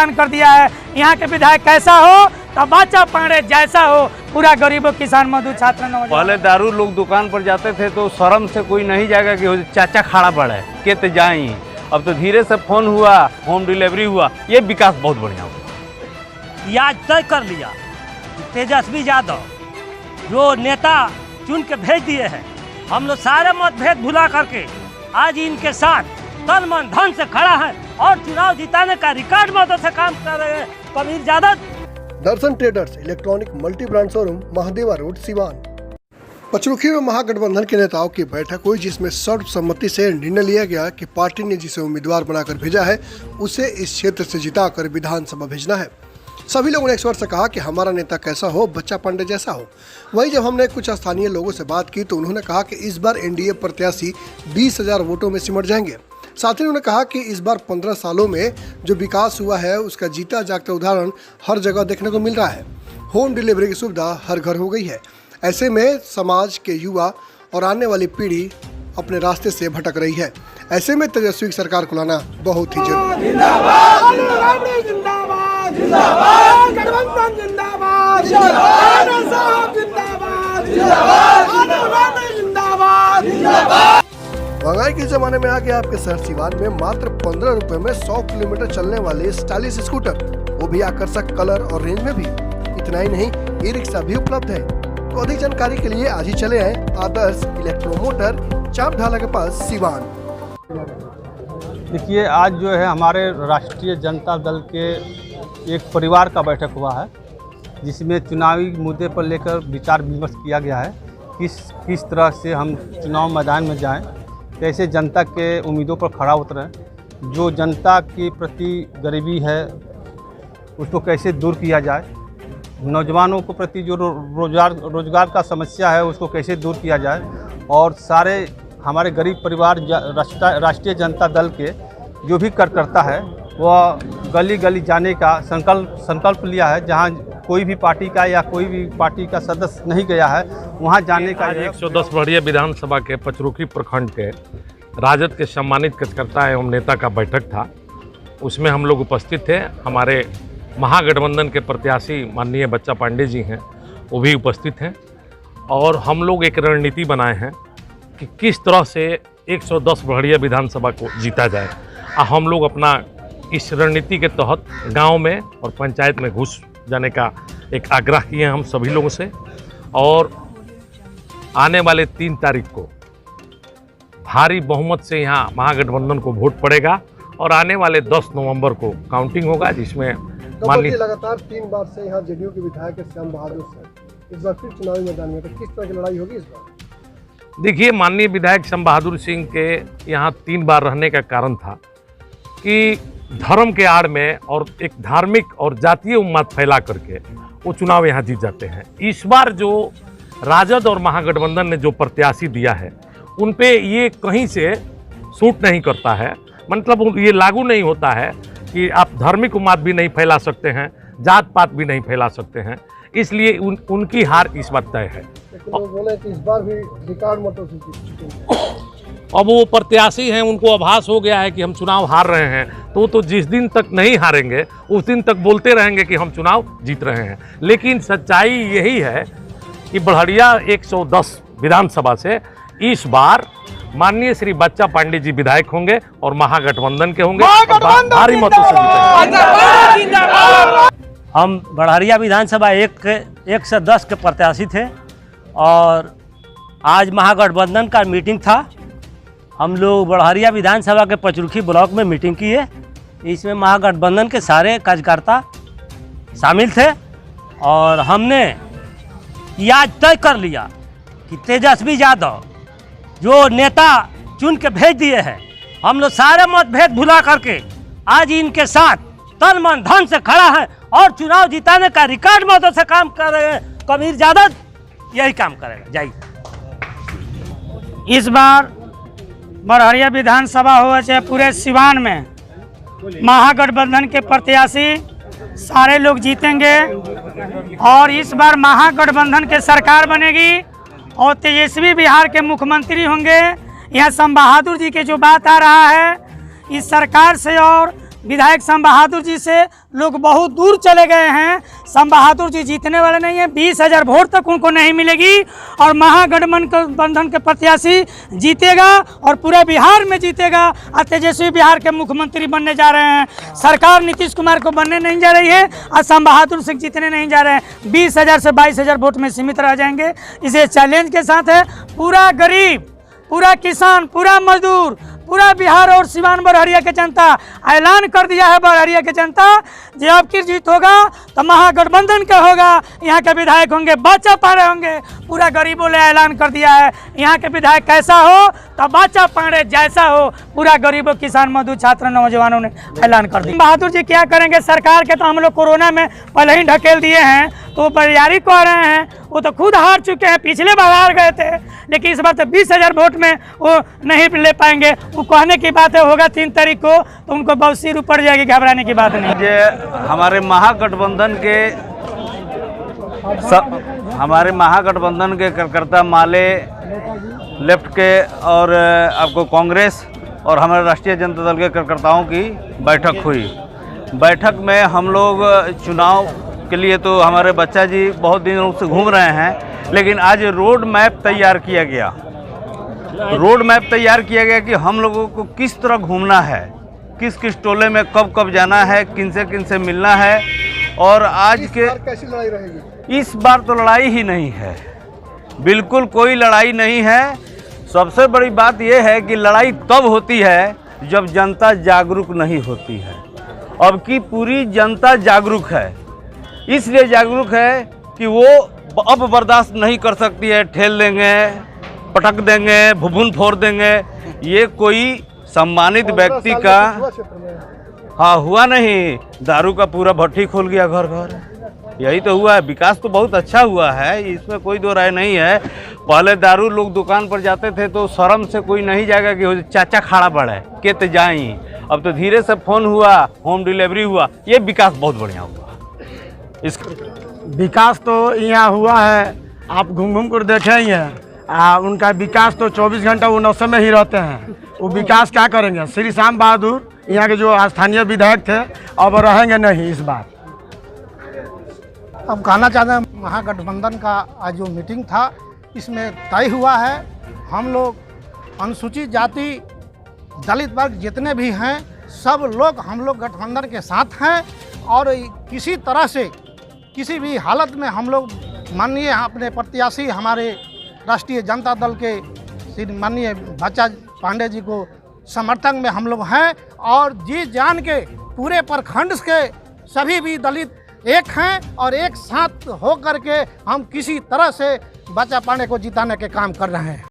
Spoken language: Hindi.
ऐलान कर दिया है, यहाँ के विधायक कैसा हो तो बच्चा पांडे जैसा हो, पूरा गरीबों किसान मजदूर छात्र नौजवान। पहले दारू लोग दुकान पर जाते थे तो शर्म से कोई नहीं जाएगा कि चाचा खड़ा पड़ा है के तो जाए। अब तो धीरे से फोन हुआ, होम डिलीवरी हुआ, ये विकास बहुत बढ़िया हुआ। ये आज तय कर लिया कि तेजस्वी यादव जो नेता चुन के भेज दिए हैं, हम लोग सारे मतभेद भुला करके आज इनके साथ तन मन धन से खड़ा है और चुनाव जिताने का रिकॉर्ड मतों से काम कर रहे हैं। Kabir Yadav. Darshan traders electronic multi brand showroom, Mahadeva road, Siwan. Pachrukhi में महागठबंधन के नेताओं की बैठक हुई, जिसमें सर्वसम्मति से निर्णय लिया गया कि पार्टी ने जिसे उम्मीदवार बनाकर भेजा है उसे इस क्षेत्र से जिताकर विधानसभा भेजना है। सभी लोगों ने एक स्वर से कहा कि हमारा नेता कैसा हो, बच्चा पांडे जैसा हो। वहीं जब हमने कुछ स्थानीय लोगों से बात की तो उन्होंने कहा कि इस बार एनडीए प्रत्याशी 20,000 वोटों में सिमट जाएंगे। साथ ही उन्होंने कहा कि इस बार 15 सालों में जो विकास हुआ है उसका जीता जागता उदाहरण हर जगह देखने को मिल रहा है। होम डिलीवरी की सुविधा हर घर हो गई है। ऐसे में समाज के युवा और आने वाली पीढ़ी अपने रास्ते से भटक रही है। ऐसे में तेजस्वी की सरकार को लाना बहुत ही जरूरी है। महंगाई के जमाने में आके आपके शहर सिवान में मात्र 15 रुपए में 100 किलोमीटर चलने वाले स्टाइलिश स्कूटर, वो भी आकर्षक कलर और रेंज में भी। इतना ही नहीं, ई रिक्शा भी उपलब्ध है। तो अधिक जानकारी के लिए आज ही चले आए आदर्श इलेक्ट्रोमोटर, चाप ढाला के पास, सिवान। देखिए, आज जो है हमारे राष्ट्रीय जनता दल के एक परिवार का बैठक हुआ है, जिसमें चुनावी मुद्दे पर लेकर विचार विमर्श किया गया है। किस तरह से हम चुनाव मैदान में जाएं, कैसे जनता के उम्मीदों पर खड़ा उतरें, जो जनता के प्रति गरीबी है उसको कैसे दूर किया जाए, नौजवानों को प्रति जो रोजगार का समस्या है उसको कैसे दूर किया जाए, और सारे हमारे गरीब परिवार राष्ट्रीय जनता दल के जो भी कार्यकर्ता है वह गली गली जाने का संकल्प लिया है। जहां कोई भी पार्टी का या कोई भी पार्टी का सदस्य नहीं गया है वहां जाने का। 110 बढ़िया विधानसभा के पचरुखी प्रखंड के राजद के सम्मानित कार्यकर्ता एवं नेता का बैठक था। उसमें हम लोग उपस्थित थे। हमारे महागठबंधन के प्रत्याशी माननीय बच्चा पांडे जी हैं, वो भी उपस्थित हैं। और हम लोग एक रणनीति बनाए हैं कि किस तरह से 110 बढ़िया विधानसभा को जीता जाए। हम लोग अपना इस रणनीति के तहत गांव में और पंचायत में घुस जाने का एक आग्रह किए हैं हम सभी लोगों से। और आने वाले 3 तारीख को भारी बहुमत से यहाँ महागठबंधन को वोट पड़ेगा और आने वाले 10 नवंबर को काउंटिंग होगा, जिसमें माननीय लगातार 3 बार से यहाँ जेडीयू के विधायक श्याम बहादुर सिंह इस बार फिर चुनावी मैदान में, तो किस तरह की लड़ाई होगी इस बार? देखिए, माननीय विधायक श्याम बहादुर सिंह के यहाँ 3 बार रहने का कारण था कि धर्म के आड़ में और एक धार्मिक और जातीय उन्माद फैला करके वो चुनाव यहाँ जीत जाते हैं। इस बार जो राजद और महागठबंधन ने जो प्रत्याशी दिया है उन पे ये कहीं से सूट नहीं करता है। मतलब ये लागू नहीं होता है कि आप धार्मिक उन्माद भी नहीं फैला सकते हैं, जात पात भी नहीं फैला सकते हैं। इसलिए उनकी हार इस बार तय है। बोले कि इस बार भी रिकॉर्ड मतों से जीतेंगे। अब वो प्रत्याशी हैं, उनको आभास हो गया है कि हम चुनाव हार रहे हैं, तो जिस दिन तक नहीं हारेंगे उस दिन तक बोलते रहेंगे कि हम चुनाव जीत रहे हैं। लेकिन सच्चाई यही है कि बढ़िया 110 विधानसभा से इस बार माननीय श्री बच्चा पांडे जी विधायक होंगे और महागठबंधन के होंगे, भारी मतों से जीतेंगे। हम बढ़हरिया विधानसभा 1 से 10 के प्रत्याशी थे और आज महागठबंधन का मीटिंग था। हम लोग बढ़हरिया विधानसभा के पचरुखी ब्लॉक में मीटिंग की है। इसमें महागठबंधन के सारे कार्यकर्ता शामिल थे और हमने आज तय कर लिया कि तेजस्वी यादव जो नेता चुन के भेज दिए हैं, हम लोग सारे मतभेद भुला करके आज इनके साथ तन मन धन से खड़ा है और चुनाव जिताने का रिकॉर्ड मतों से काम कर रहे हैं। कबीर यादव यही काम करेगा। जाइए, इस बार बढ़हरिया विधानसभा हो चाहे पूरे सिवान में महागठबंधन के प्रत्याशी सारे लोग जीतेंगे और इस बार महागठबंधन के सरकार बनेगी और तेजस्वी बिहार के मुख्यमंत्री होंगे। यहाँ श्याम बहादुर जी के जो बात आ रहा है, इस सरकार से और विधायक श्याम बहादुर जी से लोग बहुत दूर चले गए हैं। श्याम बहादुर जी जीतने वाले नहीं हैं, 20,000 वोट तक उनको नहीं मिलेगी और महागठबंधन के प्रत्याशी जीतेगा और पूरे बिहार में जीतेगा और तेजस्वी बिहार के मुख्यमंत्री बनने जा रहे हैं। सरकार नीतीश कुमार को बनने नहीं जा रही है और श्याम बहादुर सिंह जीतने नहीं जा रहे हैं। 20,000 से 22,000 वोट में सीमित रह जाएंगे। इसे चैलेंज के साथ है पूरा गरीब, पूरा किसान, पूरा मजदूर, पूरा बिहार और सिवान बरहरिया के जनता ऐलान कर दिया है। बरहरिया के जनता जब आपकी जीत होगा तो महागठबंधन का होगा। यहाँ के विधायक होंगे बाचा पांडे होंगे। पूरा गरीबों ने ऐलान कर दिया है यहाँ के विधायक कैसा हो तो बाचा पांडे जैसा हो। पूरा गरीबों, किसान, मजदूर, छात्र, नौजवानों ने ऐलान कर दिया। बहादुर जी क्या करेंगे? सरकार के तो हम लोग कोरोना में पहले ही ढकेल दिए हैं, तो तैयारी कर रहे हैं। वो तो खुद हार चुके हैं, पिछले बार हार गए थे, लेकिन इस बार तो 20,000 वोट में वो नहीं ले पाएंगे। वो कहने की बात है होगा 3 तारीख को, तो उनको बहुत सिर ऊपर जाएगी, घबराने की बात नहीं। ये हमारे महागठबंधन के कार्यकर्ता माले लेफ्ट के और आपको कांग्रेस और हमारे राष्ट्रीय जनता दल के कार्यकर्ताओं की बैठक हुई। बैठक में हम लोग चुनाव के लिए तो हमारे बच्चा जी बहुत दिनों से घूम रहे हैं, लेकिन आज रोड मैप तैयार किया गया। रोड मैप तैयार किया गया कि हम लोगों को किस तरह घूमना है, किस किस टोले में कब कब जाना है, किन से मिलना है। और आज के कैसी लड़ाई रहेगी? इस बार तो लड़ाई ही नहीं है, बिल्कुल कोई लड़ाई नहीं है। सबसे बड़ी बात यह है कि लड़ाई तब होती है जब जनता जागरूक नहीं होती है। अब की पूरी जनता जागरूक है, इसलिए जागरूक है कि वो अब बर्दाश्त नहीं कर सकती है। ठेल देंगे, पटक देंगे, भुभुन फोड़ देंगे। ये कोई सम्मानित व्यक्ति का हाँ हुआ नहीं। दारू का पूरा भट्टी खोल गया घर घर, यही तो हुआ है। विकास तो बहुत अच्छा हुआ है, इसमें कोई दो राय नहीं है। पहले दारू लोग दुकान पर जाते थे तो शर्म से कोई नहीं जाएगा कि चाचा खाड़ा पड़ा है के जाई। अब तो धीरे से फोन हुआ, होम डिलीवरी हुआ, ये विकास बहुत बढ़िया हुआ। इस विकास तो यहाँ हुआ है, आप घूम घूम कर देखे ही हैं। उनका विकास तो 24 घंटा वो नौसे में ही रहते हैं। वो विकास क्या करेंगे? श्री श्याम बहादुर यहाँ के जो स्थानीय विधायक थे अब रहेंगे नहीं इस बार। अब कहना चाहते हैं महागठबंधन का आज जो मीटिंग था इसमें तय हुआ है, हम लोग अनुसूचित जाति, दलित वर्ग जितने भी हैं सब लोग हम लोग गठबंधन के साथ हैं। और किसी तरह से किसी भी हालत में हम लोग माननीय अपने प्रत्याशी हमारे राष्ट्रीय जनता दल के श्री माननीय बच्चा पांडे जी को समर्थन में हम लोग हैं। और जी जान के पूरे प्रखंड के सभी भी दलित एक हैं और एक साथ हो करके हम किसी तरह से बच्चा पांडे को जिताने के काम कर रहे हैं।